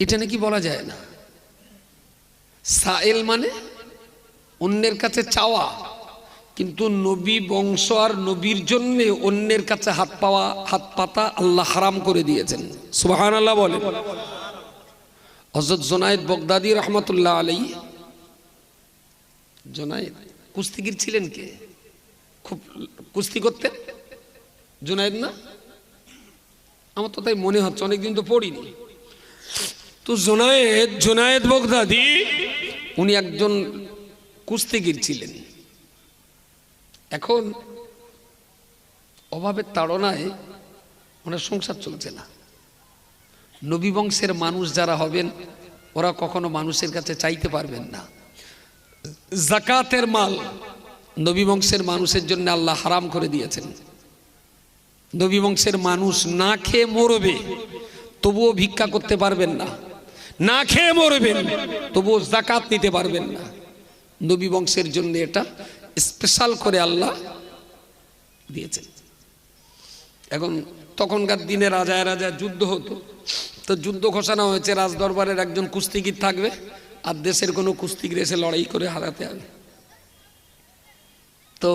এটা নাকি বলা যায় না। সায়েল মানে অন্যের কাছে চাওয়া, কিন্তু নবী বংশ আর নবীর জন্য অন্যের কাছে হাত পাতা আল্লাহ হারাম করে দিয়েছেন। সুবহানাল্লাহ বলেন। হযরত জুনায়েদ বাগদাদী রহমতুল্লাহ আলাইহি, জুনায়েদ কুস্তিগীর ছিলেন, কে খুব কুস্তি করতেন? জুনায়েদ না? আমার তো তাই মনে হচ্ছে, অনেকদিন তো পড়িনি। তো জুনায়েদ বাগদাদী উনি একজন কুস্তিগীর ছিলেন। এখন অভাবের তাড়নায় ওনার সংসার চলছে না। নবী বংশের মানুষ যারা হবেন ওরা কখনো মানুষের কাছে চাইতে পারবেন না। যাকাতের মাল নবী বংশের মানুষের জন্য আল্লাহ হারাম করে দিয়েছেন। নবী বংশের মানুষ না খেয়ে মরবে, তবুও ভিক্ষা করতে পারবেন না। না খেয়ে মরবেন, তবুও যাকাত নিতে পারবেন না। নবী বংশের জন্য এটা স্পেশাল করে আল্লাহ দিয়েছেন। এখন তখনকার দিনে রাজায় রাজা যুদ্ধ হতো, তো যুদ্ধ ঘোষণা হয়েছে রাজদরবারের একজন কুস্তিগীর থাকবে, আর দেশের কোনো কুস্তিগীর এসে লড়াই করে হারাতে হবে। তো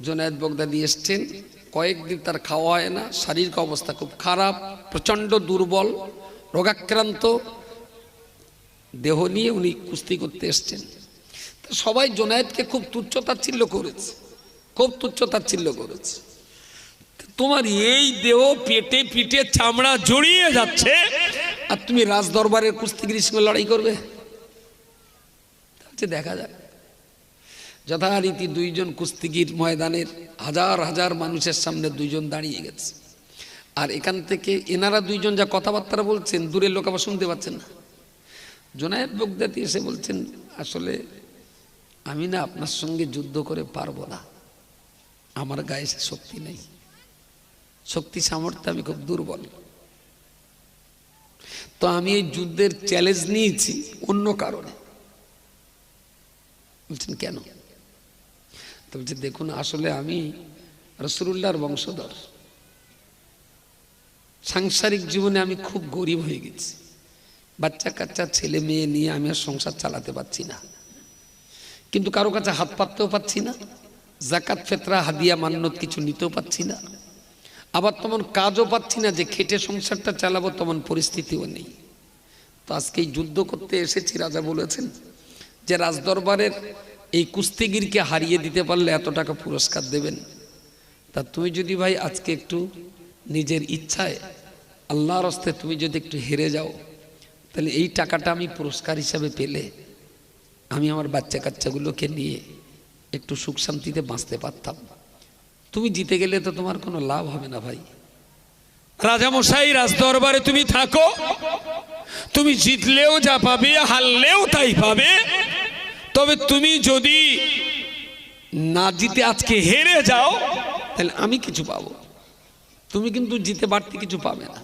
জুনায়েদ বাগদাদী এসছেন, কয়েকদিন তার খাওয়া হয় না, শারীরিক অবস্থা খুব খারাপ, প্রচণ্ড দুর্বল, রোগাক্রান্ত দেহ নিয়ে উনি কুস্তি করতে এসছেন। সবাই জুনায়েদকে খুব তুচ্ছ-তাচ্ছিল্য করেছে, খুব তুচ্ছ-তাচ্ছিল্য করেছে। তোমার এই দেহ পেটে পিঠে চামড়া জড়িয়ে যাচ্ছে, আর তুমি রাজদরবারের কুস্তিগিরির সঙ্গে লড়াই করবে? দেখা যাক। যথারীতি দুইজন কুস্তিগির ময়দানের হাজার হাজার মানুষের সামনে দুইজন দাঁড়িয়ে গেছে, আর এখান থেকে এনারা দুইজন যা কথাবার্তা বলছেন দূরের লোক আবার শুনতে পাচ্ছেন না। জুনায়েদ বাগদাদী এসে বলছেন, আসলে আমি না আপনার সঙ্গে যুদ্ধ করে পারবো না, আমার গায়ে সে শক্তি নেই, শক্তি সামর্থ্য আমি খুব দুর্বল। তো আমি এই যুদ্ধের চ্যালেঞ্জ নিয়েছি অন্য কারণে। বলছেন কেন? তো বলছে, দেখুন আসলে আমি রাসূলুল্লাহর বংশধর, সাংসারিক জীবনে আমি খুব গরিব হয়ে গেছি, বাচ্চা কাচ্চা ছেলে মেয়ে নিয়ে আমি আর সংসার চালাতে পারছি না, কিন্তু কারো কাছে হাত পাততেও পাচ্ছি না, যাকাত ফিতরা হাদিয়া মান্নত কিছু নিতেও পাচ্ছি না, আবার তেমন কাজও পাচ্ছি না যে খেটে সংসারটা চালাবো, তেমন পরিস্থিতিও নেই। তো আজকে এই যুদ্ধ করতে এসেছি। রাজা বলেছেন যে রাজদরবারের এই কুস্তিগিরকে হারিয়ে দিতে পারলে এত টাকা পুরস্কার দেবেন। তা তুমি যদি ভাই আজকে একটু নিজের ইচ্ছায় আল্লাহর হস্তে তুমি যদি একটু হেরে যাও, তাহলে এই টাকাটা আমি পুরস্কার হিসাবে পেলে আমি আমার বাচ্চা কাচ্চাগুলোকে নিয়ে একটু সুখ শান্তিতে বাঁচতে পারতাম। তুমি জিতে গেলে তো তোমার কোনো লাভ হবে না ভাই। রাজামশাই রাজদরবারে তুমি থাকো, তুমি জিতলেও যা পাবে, হারলেও তাই পাবে। তবে তুমি যদি না জিতে আজকে হেরে যাও, তাহলে আমি কিছু পাবো, তুমি কিন্তু জিতে বাড়তি কিছু পাবে না।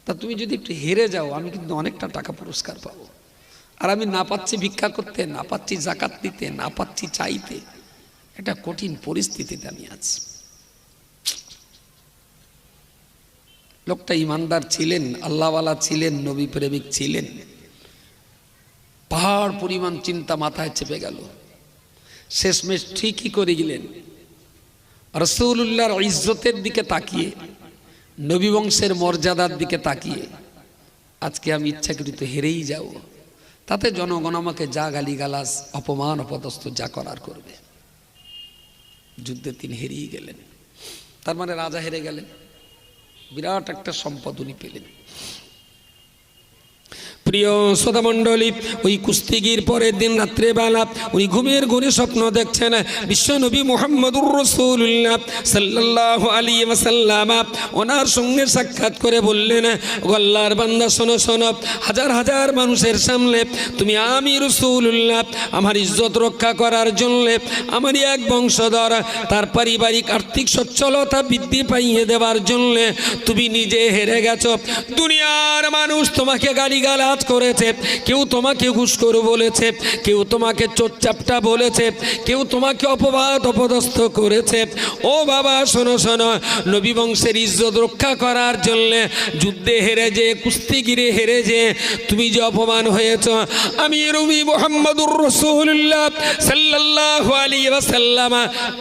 তা তুমি যদি একটু হেরে যাও, আমি কিন্তু অনেকটা টাকা পুরস্কার পাবো। আর আমি না পাচ্ছি ভিক্ষা করতে, না পাচ্ছি যাকাত দিতে, না পাচ্ছি চাইতে, এটা কঠিন পরিস্থিতিতে আমি আছি। লোকটা ইমানদার ছিলেন, আল্লাহওয়ালা ছিলেন, নবী প্রেমিক ছিলেন। পাহাড় পরিমাণ চিন্তা মাথায় চেপে গেল। শেষমেশ ঠিকই করে গেলেন, রাসূলুল্লাহর ইজ্জতের দিকে তাকিয়ে, নবী বংশের মর্যাদার দিকে তাকিয়ে, আজকে আমি ইচ্ছাকৃত হেরেই যাব, তাতে জনগণ আমাকে যা গালিগালাজ অপমান অপদস্থ যা করার করবে। যুদ্ধে তিনি হেরিয়ে গেলেন। তার মানে রাজা হেরে গেলেন, বিরাট একটা সম্পদ উনি পেলেন। প্রিয় শ্রোতা মণ্ডলী, ওই কুস্তিগির পরের দিন রাত্রেবেলা উনি ঘুমের ঘোরে স্বপ্ন দেখছেন বিশ্বনবী মুহাম্মদুর রাসূলুল্লাহ সাল্লাল্লাহু আলাইহি ওয়াসাল্লাম ওনার সঙ্গে সাক্ষাৎ করে বললেন, আল্লাহর বান্দা শোনো শোনো, হাজার হাজার মানুষের সামনে তুমি আমি রাসূলুল্লাহ আমার ইজ্জত রক্ষা করার জন্য আমারই এক বংশধর, তার পারিবারিক আর্থিক সচ্ছলতা বৃদ্ধি পাইয়ে দেওয়ার জন্য তুমি নিজে হেরে গেছো। দুনিয়ার মানুষ তোমাকে গালিগালাজ করেছে, কেউ তোমাকে ঘুষখোর বলেছে, কেউ তোমাকে চোরচাপটা বলেছে, কেউ তোমাকে অপবাদ অপদস্থ করেছে। ও বাবা শোনো শোনো, নবী বংশের ইজ্জত রক্ষা করার জন্য যুদ্ধে হেরে যে, কুস্তিগিরে হেরে যে তুমি যে অপমান হয়েছ, আমি নবী মুহাম্মদুর রাসূলুল্লাহ সাল্লাল্লাহু আলাইহি ওয়াসাল্লাম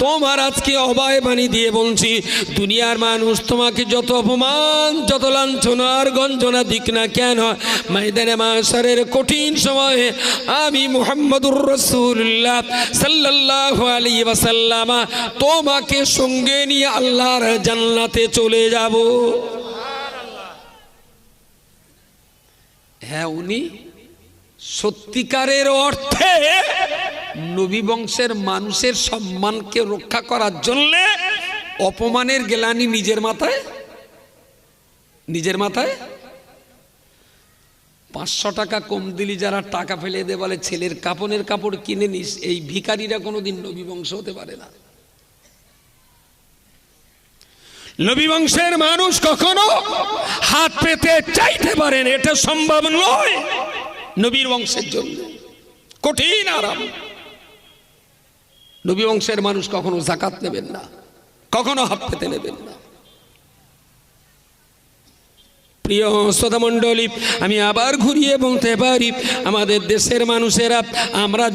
তোমার আজকে অভয় বাণী দিয়ে বলছি, দুনিয়ার মানুষ তোমাকে যত অপমান যত লাঞ্ছনা আর গঞ্জনা দিক না কেন, ময়দানে মাশারের কঠিন সময়ে আমি মুহাম্মদুর রাসূলুল্লাহ সাল্লাল্লাহু আলাইহি ওয়াসাল্লাম তোমাকে সঙ্গে নিয়ে আল্লাহর জান্নাতে চলে যাব। হ্যাঁ, উনি সত্যিকারের অর্থে নবী বংশের মানুষের সম্মানকে রক্ষা করার জন্য অপমানের গ্লানি নিজের মাথায় 500 টাকা কম দিলি যারা টাকা ফেলে দে বলে ছেলের কাপনের কাপড় কিনে নিস, এই ভিখারিরা কোনোদিন নবী বংশ হতে পারে না। নবী বংশের মানুষ কখনো হাত পেতে চাইতে পারেন, এটা সম্ভব নয়। নবীর বংশের জন্য কঠিন আরাম। নবী বংশের মানুষ কখনো যাকাত নেবেন না, কখনো হাত পেতে নেবেন না। প্রিয় শ্রোতা মণ্ডলী, আমি আবার ঘুরিয়ে বলতে পারি, আমাদের দেশের মানুষেরা আমরা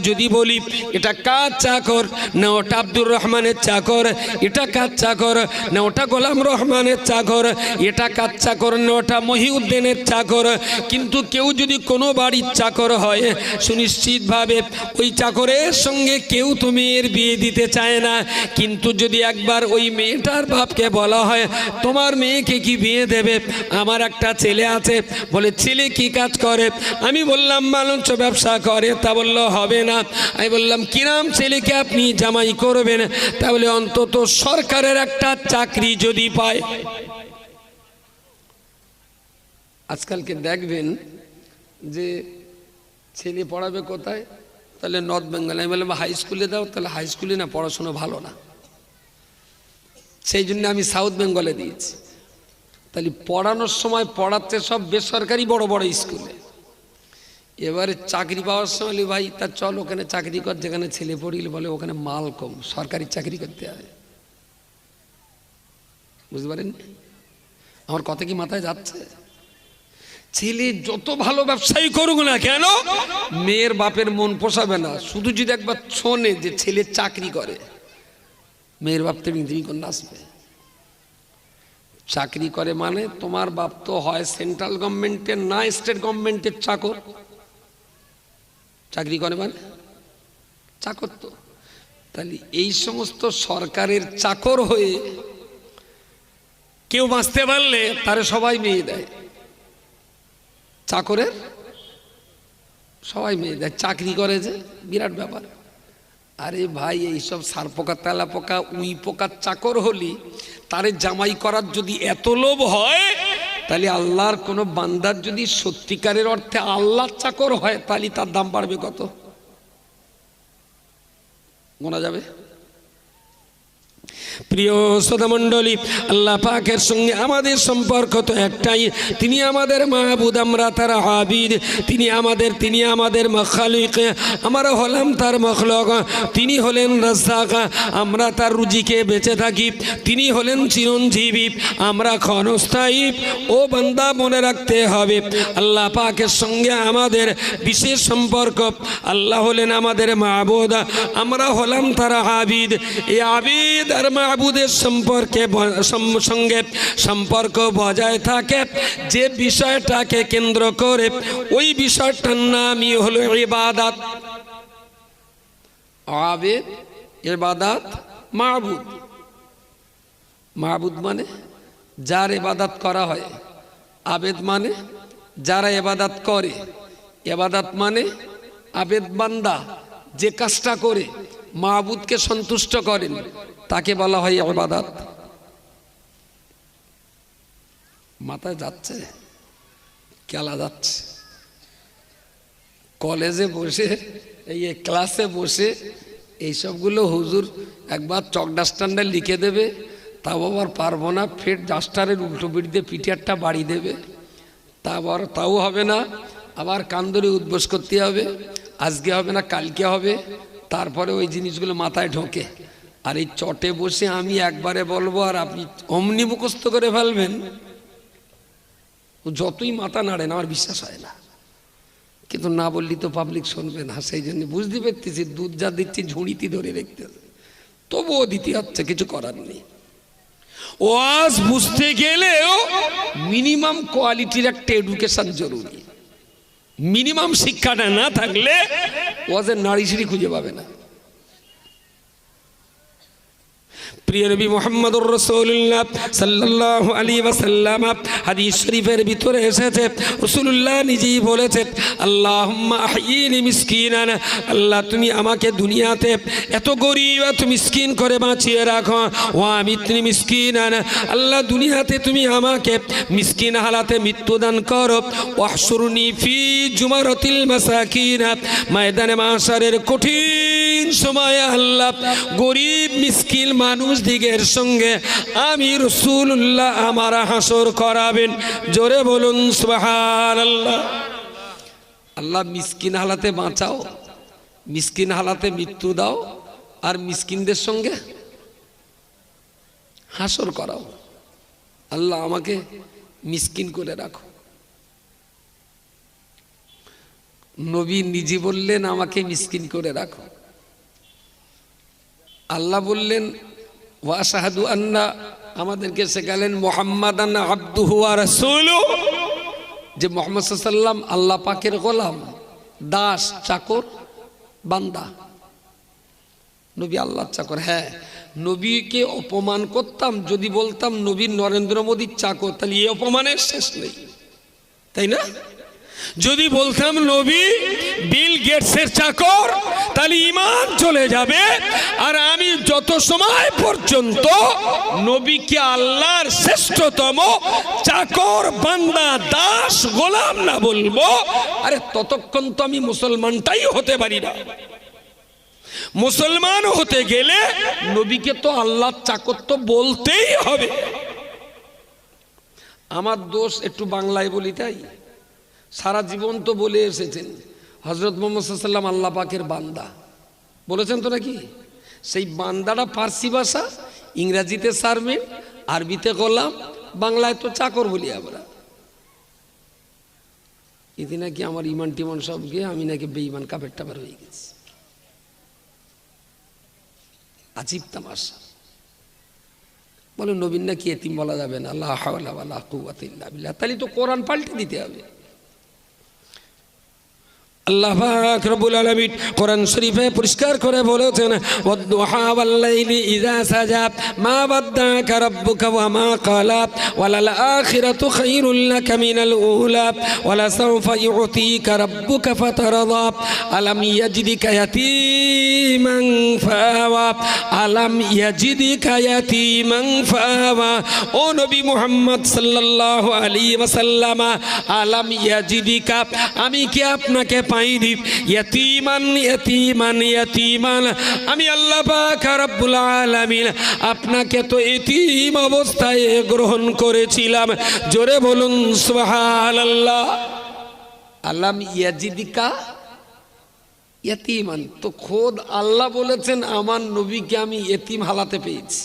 যদি বলি এটা কার চাকর না ওটা আব্দুর রহমানের চাকর, এটা কার চাকর না ওটা গোলাম রহমানের চাকর, এটা কার চাকর না ওটা মহিউদ্দিনের চাকর, কিন্তু কেউ যদি কোনো বাড়ির চাকর হয় সুনিশ্চিতভাবে ওই চাকরের সঙ্গে কেউ তো মেয়ের বিয়ে দিতে চায় না। কিন্তু যদি একবার ওই মেয়েটার বাপকে বলা হয় তোমার মেয়েকে কি বিয়ে দেবে, আমার একটা ছেলে আছে, বলে ছেলে কি কাজ করে, আমি বললাম মালঞ্চ ব্যবসা করে, তা বললো হবে না। আমি বললাম কিরাম ছেলেকে আপনি জামাই করবেন, তা বলে অন্তত সরকারের একটা চাকরি যদি পায়। আজকালকে দেখবেন যে ছেলে পড়াবে কোথায়, তাহলে নর্থ বেঙ্গল। আমি বললাম হাই স্কুলে দাও, তাহলে হাই স্কুলে না, পড়াশোনা ভালো না, সেই জন্য আমি সাউথ বেঙ্গলে দিয়েছি। তাহলে পড়ানোর সময় পড়াচ্ছে সব বেসরকারি বড় বড় স্কুলে, এবারে চাকরি পাওয়ার সময় ভাই তা চল ওখানে চাকরি কর যেখানে ছেলে পড়িল, বলে ওখানে মাল কম, সরকারি চাকরি করতে হবে। বুঝতে পারেন আমার কথা কি মাথায় যাচ্ছে? ছেলে যত ভালো ব্যবসায়ী করুক না কেন, মেয়ের বাপের মন পোষাবে না। শুধু যদি একবার শোনে যে ছেলে চাকরি করে, মেয়ের বাপ তুমি করে নাচবে। চাকরি করে মানে তোমার বাপ তো হয় সেন্ট্রাল গভর্নমেন্টের না স্টেট গভর্নমেন্টের চাকর। চাকরি করে মানে চাকর তো। তাহলে এই সমস্ত সরকারের চাকর হয়ে কেউ বাঁচতে পারলে তারে সবাই মেয়ে দেয়, চাকরের সবাই মেয়ে দেয়। চাকরি করে যে বিরাট ব্যাপার। আরে ভাই এইসব সার পোকা তেলা পোকা উই পোকার চাকর হলি তারে জামাই করার যদি এত লোভ হয়, তাহলে আল্লাহর কোনো বান্দার যদি সত্যিকারের অর্থে আল্লাহর চাকর হয়, তাহলে তার দাম বাড়বে কত গোনা যাবে? প্রিয় শ্রোতা মণ্ডলী, আল্লাহ পাকের সঙ্গে আমাদের সম্পর্ক তো একটাই, তিনি আমাদের মাহবুদ, আমরা তার আবিদ। তিনি আমাদের মাখলুক, আমরা হলাম তার মখলুক। তিনি হলেন রাজ্জাক, আমরা তার রুজিকে বেঁচে থাকি। তিনি হলেন চিরঞ্জীবী, আমরা ক্ষণস্থায়ী। ও বান্দা মনে রাখতে হবে আল্লাহ পাকের সঙ্গে আমাদের বিশেষ সম্পর্ক। আল্লাহ হলেন আমাদের মাহবুদ, আমরা হলাম তার আবিদ। এই আবিদ আর মাহবুদের সঙ্গে সম্পর্ক বজায় থাকে যে বিষয়টাকে কেন্দ্র করে, ওই বিষয়টার নামই হলো ইবাদত। আবিদ, ইবাদত, মাহবুদ। মাহবুদ মানে যার ইবাদত করা হয়, আবেদ মানে যারা ইবাদত করে। ইবাদত মানে আবেদ বান্দা যে কাজটা করে মাহবুদকে সন্তুষ্ট করেন তাকে বলা হয় ইবাদত। মাথায় যাচ্ছে? কেলা যাচ্ছে? কলেজে বসে এই ক্লাসে বসে এইসবগুলো হুজুর একবার চক ডাস্টারটা লিখে দেবে, তাও আবার পারবো না, ফের ডাস্টারের উল্টো পিঠ দিয়ে পিঠে একটা বাড়ি দেবে, তাও হবে না, আবার কান ধরে উদ্বোস করতে হবে, আজকে হবে না কালকে হবে, তারপরে ওই জিনিসগুলো মাথায় ঢোকে। আর এই চটে বসে আমি একবারে বলবো আর আপনি অমনি মুখস্থ করে ফেলবেন, যতই মাথা নাড়েন আমার বিশ্বাস হয় না। কিন্তু না বললি তো পাবলিক শুনবে না, সেই জন্য বুঝতে পারতেছি দুধ যা দিচ্ছি ঝুড়িতে ধরে রেখতে, তবুও দিতে হচ্ছে, কিছু করার নেই। ওয়াজ বুঝতে গেলেও মিনিমাম কোয়ালিটির একটা এডুকেশন জরুরি। মিনিমাম শিক্ষাটা না থাকলে ওয়াজের নাড়ি সিঁড়ি খুঁজে পাবে না। প্রিয় নবী মুহাম্মদুর রাসূলুল্লাহ সাল্লাল্লাহু আলাইহি ওয়াসাল্লাম হাদিস শরীফের ভিতরে এসেছে, রাসূলুল্লাহ নিজেই বলেছেন, আল্লাহুম্মা আহয়িনি মিসকিনান, আল্লাহ তুমি আমাকে দুনিয়াতে এত গরীব এত মিসকিন করে বাঁচিয়ে রাখো, ওয়া আমিতনি মিসকিনান, আল্লাহ দুনিয়াতে তুমি আমাকে মিসকিন হালাতে মৃত্যু দান করো, ওয়াহশুরনি ফি জুমারাতিল মাসাকিন, ময়দানে মাশারের কঠিন সময়ে আল্লাহ গরীব মিসকিন মানুষ দিগের সঙ্গে আমি রাসূলুল্লাহ আমার হাসর করাবেন। জোরে বলুন সুবহানাল্লাহ। আল্লাহ মিসকিন হালাতে বাঁচাও, মিসকিন হালাতে মৃত্যু দাও, আর মিসকিনদের সঙ্গে হাসর করাও। আল্লাহ আমাকে মিসকিন করে রাখো। নবী নিজে বললেন আমাকে মিসকিন করে রাখো। আল্লাহ বললেন ওয়া আশহাদু আন্না, আমাদেরকে শেখালেন মুহাম্মাদান আবদুহু ওয়া রাসূলুহু, যে মুহাম্মদ সাল্লাল্লাহু আলাইহি ওয়াসাল্লাম আল্লাহ পাকের গোলাম, দাস, চাকর, বান্দা। নবী আল্লাহর চাকর। হ্যাঁ, নবীকে অপমান করতাম যদি বলতাম নবী নরেন্দ্র মোদীর চাকর, তাহলে এই অপমানের শেষ নেই, তাই না? যদি বলতাম নবী বিল গেটসের চাকর, তাহলে ঈমান চলে যাবে। আর আমি যত সময় পর্যন্ত নবীকে আল্লাহর শ্রেষ্ঠতম চাকর, বান্দা, দাস, গোলাম না বলবো, আরে ততক্ষণ তো আমি মুসলমানটাই হতে পারি না। মুসলমান হতে গেলে নবীকে তো আল্লাহর চাকর তো বলতেই হবে। আমার দোষ একটু বাংলায় বলি, তাই সারা জীবন তো বলে এসেছেন হযরত মুহাম্মদ সাল্লাল্লাহু আলাইহি ওয়াসাল্লাম আল্লাহ পাকের বান্দা, বলেছেন তো নাকি? সেই বান্দাটা ফার্সি ভাষা, ইংরেজিতে সার্ভেন্ট, আরবিতে গোলাম, বাংলায় তো চাকর বলি আমরা। এতে নাকি আমার ইমান টিমান সব গিয়ে আমি নাকি বেঈমান কাফের টাফের হয়ে গেছি। আজীব তামাশা। বলে নবীন নাকি এতিম বলা যাবে না, লা হাওলা ওয়ালা কুওয়াতা ইল্লা বিল্লাহ। তাহলে তো কোরআন পাল্টে দিতে হবে। আল্লাহ পাক রব্বুল আলামিন কোরআন শরীফে পরিষ্কার করে বলেছেন, ওয়াদ-দুহা ওয়াল-লাইলি ইযা সাজা মা ওয়াদ্দাকা রাব্বুকা ওয়া মা ক্বালা ওয়ালাল আখিরাতু খায়রুল লাকা মিনাল উলা ওয়ালা সাওফা ইউতিকা রাব্বুকা ফাতারদা আলাম ইয়াজিদিকা ইয়াতীমান ফাওয়া আলাম ইয়াজিদিকা ইয়াতীমান ফাওয়া। ও নবী মুহাম্মদ সাল্লাল্লাহু আলাইহি ওয়াসাল্লাম, আলাম ইয়াজিদিকা, আমি কি আপনাকে পাইনি ইয়াতীমান ইয়াতীমান ইয়াতীমান, আমি আল্লাহ পাক রব্বুল আলামিন আপনাকে তো এতিম অবস্থায় গ্রহণ করেছিলাম। জোরে বলুন সুবহানাল্লাহ। আলাম ইয়াজিদিকা ইয়াতীমান, তো খোদ আল্লাহ বলেছেন আমার নবীকে আমি এতিম হালাতে পেয়েছি।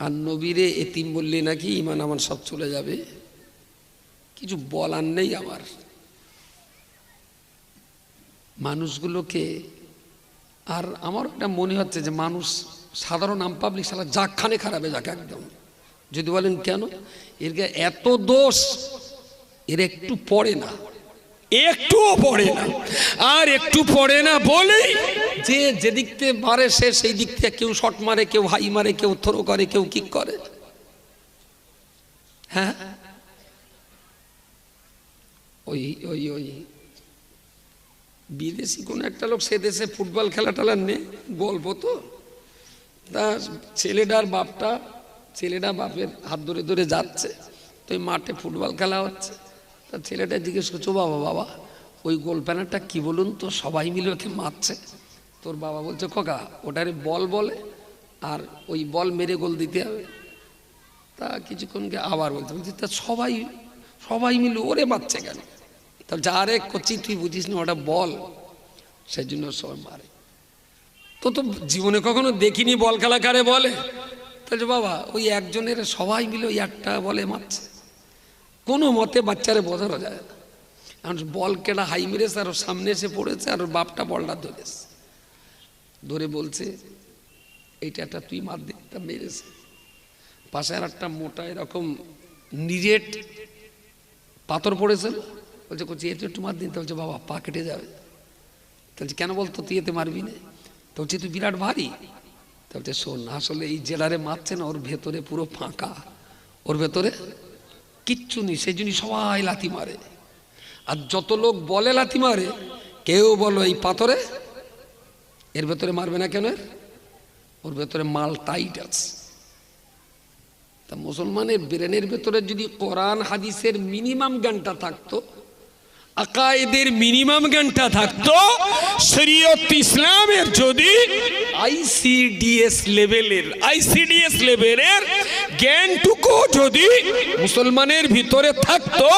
আর নবীরে এতিম বললে নাকি ঈমান আমার সব চলে যাবে, কিছু বলার নেই আমার। মানুষগুলোকে, আর আমার একটা মনে হচ্ছে যে মানুষ সাধারণ আম পাবলিক সালা যাকখানে খারাপে যাক একদম। যদি বলেন কেন, এর এত দোষ, এর একটু পড়ে না, একটুও পড়ে না। আর একটু পড়ে না বলেই যে যেদিক থেকে মারে সে সেই দিক থেকে কেউ শট মারে, কেউ হাই মারে, কেউ থ্রো করে, কেউ কিক করে। হ্যাঁ, ওই ওই ওই বিদেশি কোন একটা লোক সে দেশে ফুটবল খেলা টেলা নেই, গল্প তো, তা ছেলেটার বাপের হাত ধরে ধরে যাচ্ছে, তো এই মাঠে ফুটবল খেলা হচ্ছে। তা ছেলেটা জিজ্ঞেস করছো, বাবা ওই গোল প্যানারটা কি বলুন তো, সবাই মিলে ওকে মারছে। তোর বাবা বলছে, খোকা ওটারে বল বলে, আর ওই বল মেরে গোল দিতে হবে। তা কিছুক্ষণকে আবার বলছে তা সবাই সবাই মিলে ওরে মারছে কেন? তা যারে কচি তুই বুঝিস না, ওটা বল, সেই জন্য সবাই মারে। তো তো জীবনে কখনো দেখিনি বল খেলা কারে বলে। তাহলে বাবা ওই একজনের সবাই মিলে ওই একটা বলে মারছে, কোনো মতে বাচ্চারে বোঝানো যায় না। কারণ বল কেটা হাই মেরেছে আর ওর সামনে এসে পড়েছে, আর ওর বাপটা বলটা ধরেছে, ধরে বলছে এইটা একটা তুই মার দে, তা মেরেছে। পাশে আর একটা মোটা এরকম নিরেট পাথর পড়েছিল, বলছে করছি এতে একটু মার দিন। তো বলছে বাবা পা কেটে যাবে। বলছে কেন বলতো তুই এতে মারবি না? তো বলছে তুই বিরাট ভারী। তো বলছে শোন, আসলে এই জেলারে মারছে না, ওর ভেতরে পুরো ফাঁকা, ওর ভেতরে কিচ্ছু নেই, সেই জন্য সবাই লাথি মারে। আর যত লোক বলে লাথি মারে, কেউ বলো এই পাথরে এর ভেতরে মারবে না কেন, ওর ভেতরে মাল টাইট আছে। তা মুসলমানের ব্রেনের ভেতরে যদি কোরআন হাদিসের মিনিমাম জ্ঞানটা থাকতো, আকায়েদের মিনিমাম জ্ঞানটা থাকতো, শরীয়ত ইসলামের যদি আইসিডিএস লেভেলের জ্ঞানটুকু যদি মুসলমানের ভিতরে থাকতো,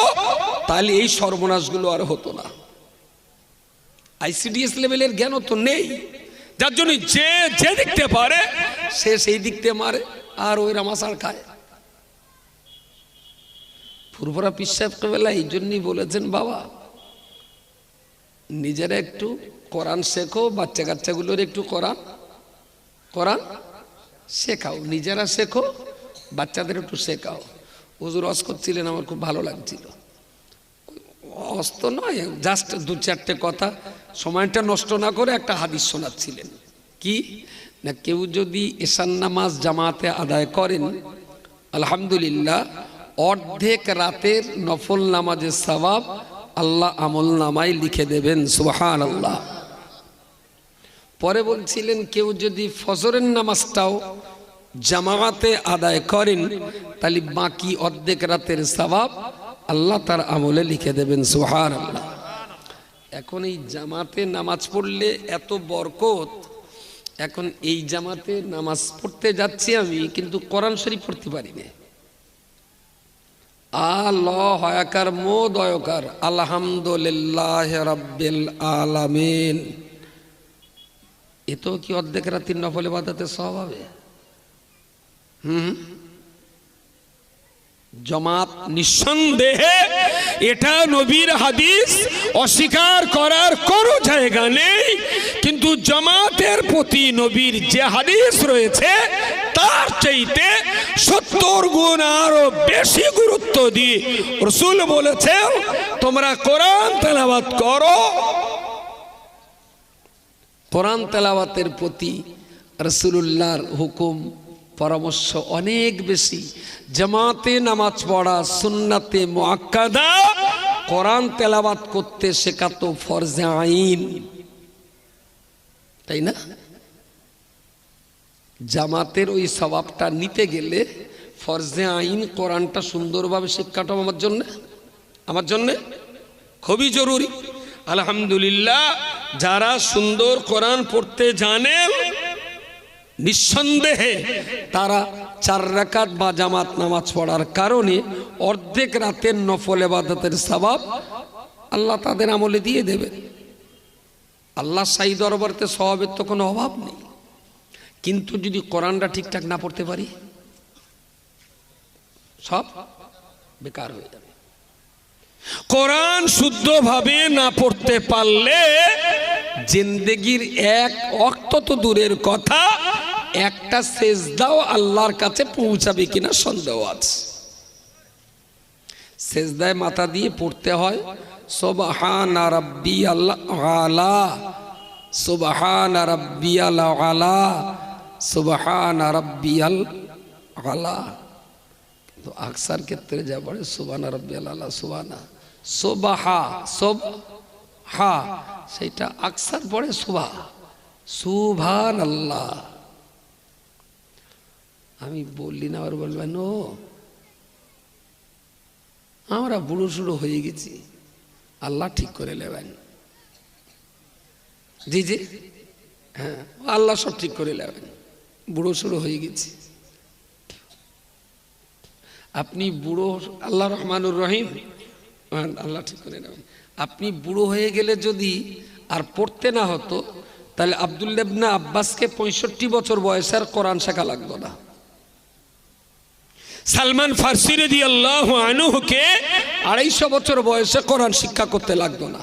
তাহলে এই সর্বনাশগুলো আর হতো না। আইসিডিএস লেভেলের জ্ঞান তো নেই, যার জন্য যে যে দিকতে পারে সে সেই দিকতে মারে, আর ওই রামাশার খায়। ফুরফুরা পীর সাহেব কেবলা এই জন্যই বলেছেন, বাবা নিজেরা একটু কোরআন শেখো, বাচ্চা কাচ্চাগুলোর একটু কোরআন শেখাও, নিজেরা শেখো, বাচ্চাদের একটু শেখাও। হুজুর ওয়াজ করছিলেন, আমার খুব ভালো লাগছিল। অস্ত নয়, জাস্ট দু চারটে কথা, সময়টা নষ্ট না করে একটা হাদিস শোনাচ্ছিলেন। কি না, কেউ যদি এশার নামাজ জামাতে আদায় করেন, আলহামদুলিল্লাহ, অর্ধেক রাতের নফল নামাজের সওয়াব আল্লাহ আমল নামায় লিখে দেবেন, সুবহানাল্লাহ। পরে বলছিলেন কেউ যদি ফজরের নামাজটাও জামাতে আদায় করেন, তাহলে বাকি অর্ধেক রাতের সওয়াব আল্লাহ তার আমলে লিখে দেবেন, সুবহানাল্লাহ। এখন এই জামাতে নামাজ পড়লে এত বরকত, এখন এই জামাতে নামাজ পড়তে যাচ্ছি আমি, কিন্তু কোরআন শরীফ পড়তে পারি না। হয়াকার মো দয়কার আলহামদুলিল্লাহ রাব্বিল আলামিন, এ তো কি অর্ধেক রাতের নফল ইবাদতের সওয়াব হবে? জামাত নিঃসন্দেহে এটা নবীর হাদিস, অস্বীকার করার কোনো জায়গা নেই। কিন্তু জামাতের প্রতি নবীর যে হাদিস রয়েছে, তার চাইতে 70 গুণ আরো বেশি গুরুত্ব দিয়ে রাসূল বলেছেন, তোমরা কোরআন তেলাওয়াত করো। কোরআন তেলাওয়াতের প্রতি রাসূলুল্লাহর হুকুম পরামর্শ অনেক বেশি। জামাতে নামাজ পড়া সুন্নাতে মুআক্কাদা, কোরআন তেলাওয়াত করতে শেখা তো ফরজে আইন, তাই না? জামাতের ওই সওয়াবটা নিতে গেলে ফরজে আইন কোরআনটা সুন্দরভাবে শিক্ষাটা আমার জন্য খুবই জরুরি। আলহামদুলিল্লাহ, যারা সুন্দর কোরআন পড়তে জানেন, নিঃসন্দেহে তারা 4 রাকাত বা জামাত নামাজ পড়ার কারণে অর্ধেক রাতের নফল ইবাদতের সওয়াব আল্লাহ তাদের আমলে দিয়ে দেবে। আল্লাহ শাহী দরবারতে সওয়াবের তো কোনো অভাব নেই, কিন্তু যদি কোরআনটা ঠিকঠাক না পড়তে পারি, সব বেকার হয়ে যাবে। কোরআন শুদ্ধভাবে না পড়তে পারলে জিন্দেগির এক ওয়াক্ত তো দূরের কথা, একটা সেজদাও আল্লাহর কাছে পৌঁছাবে কিনা সন্দেহ আছে। সেজদায় মাথা দিয়ে পড়তে হয় সুবহানা রাব্বিয়াল আলা, সুবহানা রাব্বিয়াল আলা, সুবহানা রাব্বিয়াল আলা। তো আকসার ক্ষেত্রে যা পড়ে সুবহানা রাব্বিয়াল আলা, সুবহা, সেটা আকসার পড়ে সুবহানাল্লাহ। আমি বললি না, আর বলবেন ও আমরা বুড়ো শুরু হয়ে গেছি, আল্লাহ ঠিক করে নেবেন। জি জি, হ্যাঁ, আল্লাহ সব ঠিক করে নেবেন, বুড়ো শুরু হয়ে গেছি। আপনি বুড়ো, আল্লাহ রহমানুর রহিম, আল্লাহ ঠিক করে নেবেন, আপনি বুড়ো হয়ে গেলে যদি আর পড়তে না হতো তাহলে আব্দুল্লাহ ইবনে আব্বাসকে 65 বছর বয়সে আর কোরআন শেখা লাগতো না। সালমান ফারসি রাদিয়াল্লাহু আনহুকে 250 বছর বয়সে কোরআন শিক্ষা করতে লাগতো না।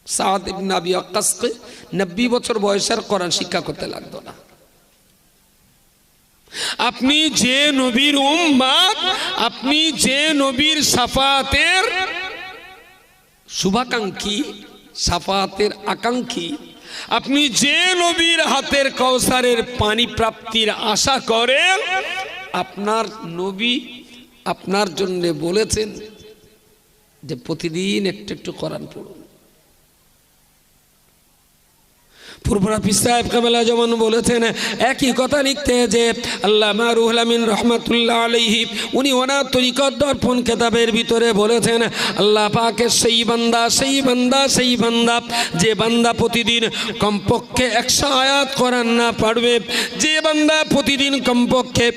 সাদ ইবনে আবি ওয়াক্কাসকে 90 বছর বয়সে আর কোরআন শিক্ষা করতে লাগতো না। আপনি যে নবীর উম্মত, আপনি যে নবীর শাফাতের শুভাকাঙ্ক্ষী, শাফাতের আকাঙ্ক্ষী, আপনি যে নবীর হাতের কাউসারের পানি প্রাপ্তির আশা করেন, আপনার নবী আপনার জন্য বলেছেন যে প্রতিদিন একটু একটু কোরআন পড়ুন। ফুরফুরা পীর সাহেব কাবেলা যেমন বলেছেন, একই কথা লিখতে যে আল্লামা রুহুল আমিন রহমাতুল্লাহ আলাইহি উনি ওনার তরিকত দর্পণ কিতাবের ভিতরে বলেছেন, আল্লাহ পাকের সেই বান্দা, সেই বান্দা, সেই বান্দা যে বান্দা প্রতিদিন কমপক্ষে 100 আয়াত কোরআন না পড়বে, যে বান্দা প্রতিদিন কমপক্ষে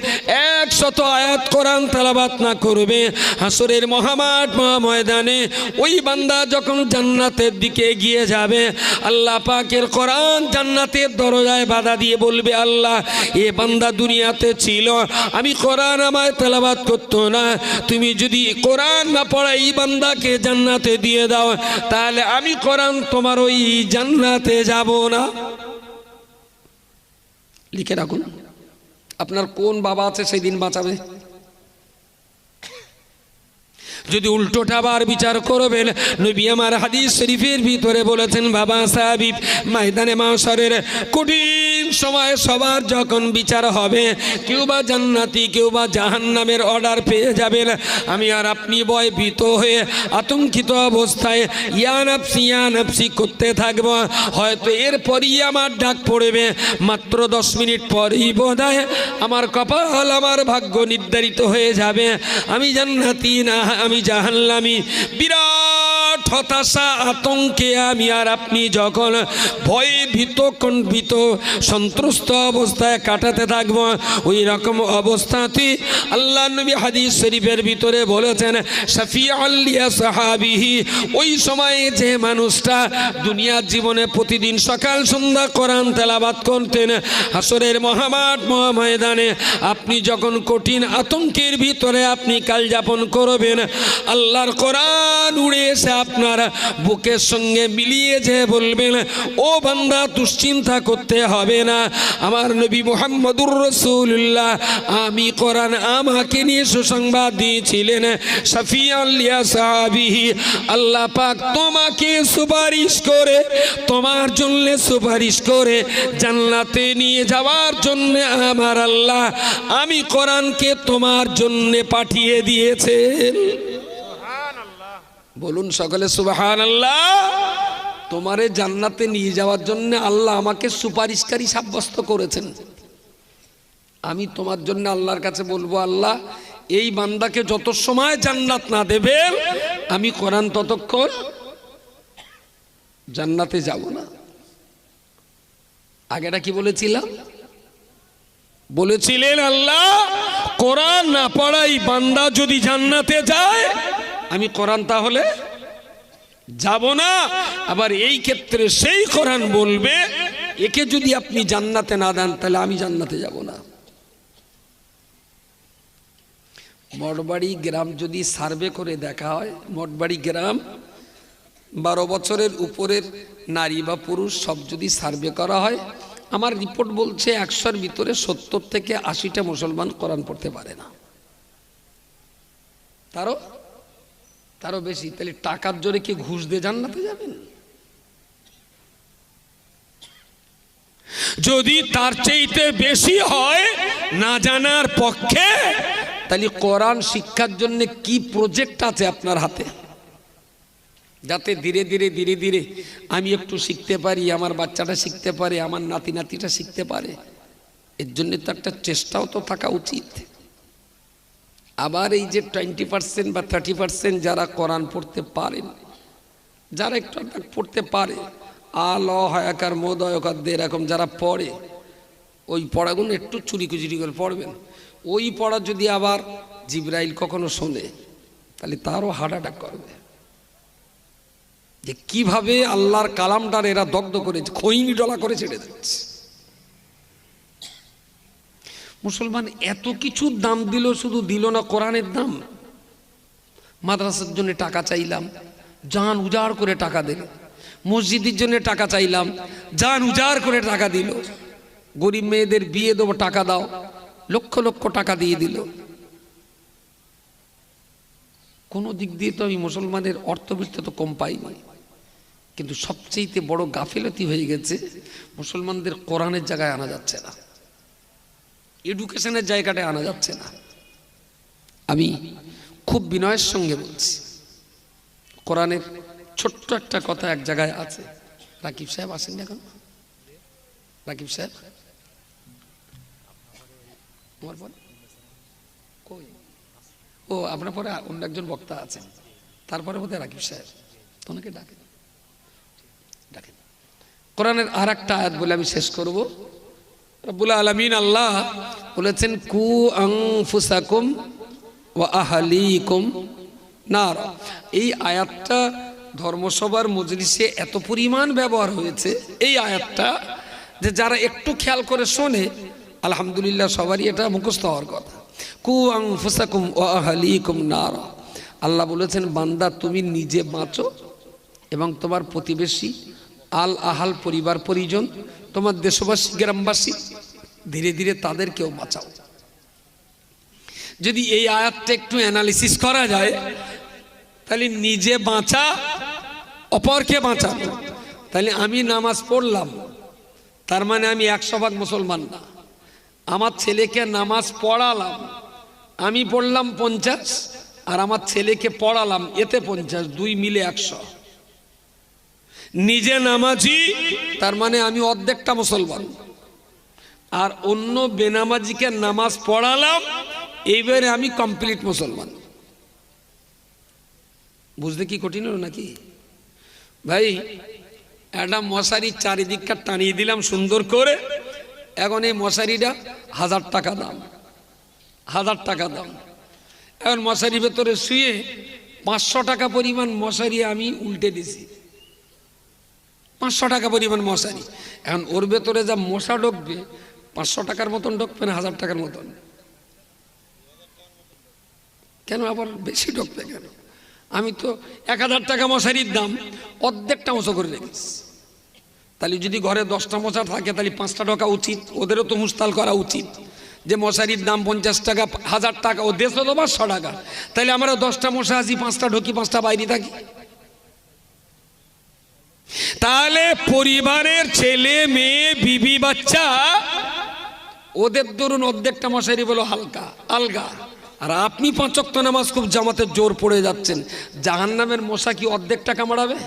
100 আয়াত কোরআন তেলাওয়াত না করবে, হাসরের মহামাঠ ময়দানে ওই বান্দা যখন জান্নাতের দিকে এগিয়ে যাবে, আল্লাহ পাকের কোরআন জান্নাতের দরজায় বাধা দিয়ে বলবে, আল্লাহ এ বান্দা দুনিয়াতে ছিল, আমি কোরআন আমায় তেলাওয়াত করতো না, তুমি যদি কোরআন না পড়া এই বান্দাকে জান্নাতে দিয়ে দাও তাহলে আমি কোরআন তোমার ওই জান্নাতে যাব না। লিখে রাখুন, আপনার কোন বাবা আছে সেই দিন বাঁচাবে। যদি উল্টোটা আবার বিচার করবেন, নবী আমার হাদিস শরীফের ভিতরে বলেছেন, বাবা সাহাবী ময়দানে মাহশরের কঠিন সময় সবার যখন বিচার হবে, কেউ বা জান্নাতি কেউ বা জাহান্নামের অর্ডার পেয়ে যাবেন, আমি আর আপনি ভয় ভীত হয়ে আতঙ্কিত অবস্থায় ইয়া নাফসি করতে থাকব। হয়তো এরপরই আমার ডাক পড়বে, মাত্র 10 মিনিট পরেই বোধহয় আমার কপাল, আমার ভাগ্য নির্ধারিত হয়ে যাবে, আমি জান্নাতি না আমি জাহান্নামী। বিরাট হতাশা আতঙ্কে আমি আর আপনি যখন ভয়ে ভীত কণ্ঠিত সন্ত্রস্ত অবস্থায় কাটাতে থাকব, ওই রকম অবস্থাতে আল্লাহ নবী হাদিস শরীফের ভিতরে বলেছেন, শাফিউল লিয়া সাহাবিহি, ওই সময়ে যে মানুষটা দুনিয়ার জীবনে প্রতিদিন সকাল সন্ধ্যা কোরআন তেলাওয়াত করতেন, হাসরের মহামাঠ ময়দানে আপনি যখন কঠিন আতঙ্কের ভিতরে আপনি কাল যাপন করবেন, আল্লাহর কোরআন উড়ে এসে আপনার বুকের সঙ্গে মিলিয়ে যে বলবেন, ও বান্দা দুশ্চিন্তা করতে হবে না, আমার নবী মুহাম্মদুর রাসূলুল্লাহ আমি কোরআন আমাকে নিয়ে সুসংবাদ দিয়েছিলেন, শাফিউল লিয়া সাহাবিহি, আল্লাহ পাক তোমাকে সুপারিশ করে, তোমার জন্য সুপারিশ করে জান্নাতে নিয়ে যাওয়ার জন্য আমার আল্লাহ আমি কোরআনকে তোমার জন্য পাঠিয়ে দিয়েছেন। বলুন সকলে সুবহানাল্লাহ। তোমারে জান্নাতে নিয়ে যাওয়ার জন্য আল্লাহ আমাকে সুপারিশকারী সাব্যস্ত করেছেন। আমি তোমার জন্য আল্লাহর কাছে বলবো, আল্লাহ এই বান্দাকে যত সময় জান্নাত না দেবেন আমি কোরআন ততক্ষণ জান্নাতে যাব না। আগেটা কি বলেছিলাম? বলেছিলেন আল্লাহ কোরআন না পড়াই বান্দা যদি জান্নাতে যায় আমি কোরআন তাহলে যাব না। আবার এই ক্ষেত্রে সেই কোরআন বলবে, একে যদি আপনি জান্নাতে না দেন তাহলে আমি জান্নাতে যাব না। মঠবাড়ি গ্রাম যদি সার্ভে করে দেখা হয়, মঠবাড়ি গ্রাম 12 বছরের উপরের নারী বা পুরুষ সব যদি সার্ভে করা হয়, আমার রিপোর্ট বলছে 100-র ভিতরে 70 থেকে 80টা মুসলমান কোরআন পড়তে পারে না, তারও বেশি। তাহলে টাকার জোরে কি ঘুষ দিয়ে জান্নাতে যাবেন? যদি তার চাইতে বেশি হয় না জানার পক্ষে, তাহলে কোরআন শিক্ষার জন্য কি প্রজেক্ট আছে আপনার হাতে, যাতে ধীরে ধীরে ধীরে ধীরে আমি একটু শিখতে পারি, আমার বাচ্চাটা শিখতে পারে, আমার নাতি নাতিটা শিখতে পারে। এর জন্য তো একটা চেষ্টাও তো থাকা উচিত। আবার এই যে 20% বা 30% যারা কোরআন পড়তে পারেন, যারা একটু পড়তে পারে, আল হায়াকার মোদয়কার এরকম যারা পড়ে, ওই পড়াগুলো একটু চুরি কুচুরি করে পড়বেন। ওই পড়া যদি আবার জিবরাইল কখনো শোনে তাহলে তারও হার্ট অ্যাটাক করবে, যে কিভাবে আল্লাহর কালামটার এরা দগ্ধ করেছে, খৈনি ডলা করে ছেড়ে দিচ্ছে। মুসলমান এত কিছুর দাম দিল, শুধু দিল না কোরআনের দাম। মাদ্রাসার জন্য টাকা চাইলাম, জান উজাড় করে টাকা দিল। মসজিদের জন্য টাকা চাইলাম, জান উজাড় করে টাকা দিল। গরিব মেয়েদের বিয়ে দেবো, টাকা দাও, লক্ষ লক্ষ টাকা দিয়ে দিল। কোনো দিক দিয়ে তো আমি মুসলমানের অর্থবিত্ত তো কম পাইনি, কিন্তু সবচেয়ে বড় গাফিলতি হয়ে গেছে, মুসলমানদের কোরআনের জায়গায় আনা যাচ্ছে না, এডুকেশনের জায়গাটায় আনা যাচ্ছে না। আমি খুব বিনয়ের সঙ্গে বলছি, কোরআনের ছোট্ট একটা কথা এক জায়গায় আছে। রাকিব সাহেব আসেন এখন, রাকিব সাহেব আমার পরে কই? ও আপনার পরে অন্য একজন বক্তা আছেন, তারপরে বোধহয় রাকিব সাহেব, ওনাকে ডাকেন ডাকেন। কোরআনের আর একটা আয়াত বলে আমি শেষ করব। রব্বুল আলামিন আল্লাহ বলেছেন, কু আনফুসাকুম ওয়া আহলিকুম নার। এই আয়াতটা ধর্মসভার মজলিসে এত পরিমাণ ব্যবহার হয়েছে এই আয়াতটা, যে যারা একটু খেয়াল করে শোনে, আলহামদুলিল্লাহ সবারই এটা মুখস্থ হওয়ার কথা। কু আনফুসাকুম ওয়া আহলিকুম নার। আল্লাহ বলেছেন, বান্দা তুমি নিজে বাঁচো এবং তোমার প্রতিবেশী, আল আহাল পরিবার পরিজন, তোমার দেশবাসী গ্রামবাসী, ধীরে ধীরে তাদেরকেও বাঁচাও। যদি এই আয়াতটা একটু অ্যানালিসিস করা যায়, তাহলে নিজে বাঁচা, অপরকে বাঁচানো। তাহলে আমি নামাজ পড়লাম, তার মানে আমি 100% মুসলমান না। আমার ছেলেকে নামাজ পড়ালাম, আমি পড়লাম 50 আর আমার ছেলেকে পড়ালাম, এতে 50, দুই মিলে 100। নিজে নামাজি, তার মানে আমি অর্ধেকটা মুসলমান, আর অন্য বেনামাজিকে নামাজ পড়ালাম, এইবারে আমি কমপ্লিট মুসলমান। বুঝতে কি কঠিন হলো নাকি ভাই? একটা মশারি চারিদিকটা টানিয়ে দিলাম সুন্দর করে, এখন এই মশারিটা 1000 টাকা দাম, 1000 টাকা দাম। এখন মশারির ভেতরে শুয়ে 500 টাকা পরিমাণ মশারি আমি উল্টে দিছি, 500 টাকা পরিমাণ মশারি। এখন ওর ভেতরে যা মশা ঢুকবে, 500 টাকার মতন ঢুকবে না 1000 টাকার মতন? কেন আবার বেশি ঢুকবে কেন? আমি তো 1000 টাকা মশারির দাম অর্ধেকটা মশা করে রেখেছি। তাহলে যদি ঘরে 10টা মশা থাকে, তাহলে 5টা ঢোকা উচিত, ওদেরও তো মুস্তাল করা উচিত। যে মশারির দাম 50 টাকা, 1000 টাকা, ও দেশও তো 500 টাকা, তাহলে আমরা 10টা মশা আছি, 5টা ঢুকি, 5টা বাইরে থাকি। তাহলে পরিবারের ছেলে মেয়ে বিবি বাচ্চা, ওদের ধরুন অর্ধেকটা মশারি বলো হালকা আলগা, আর আপনি 5 ওয়াক্ত নামাজ খুব জামাতের জোর পড়ে যাচ্ছেন, জাহান্নামের মশা কি অর্ধেকটা কামড়াবে?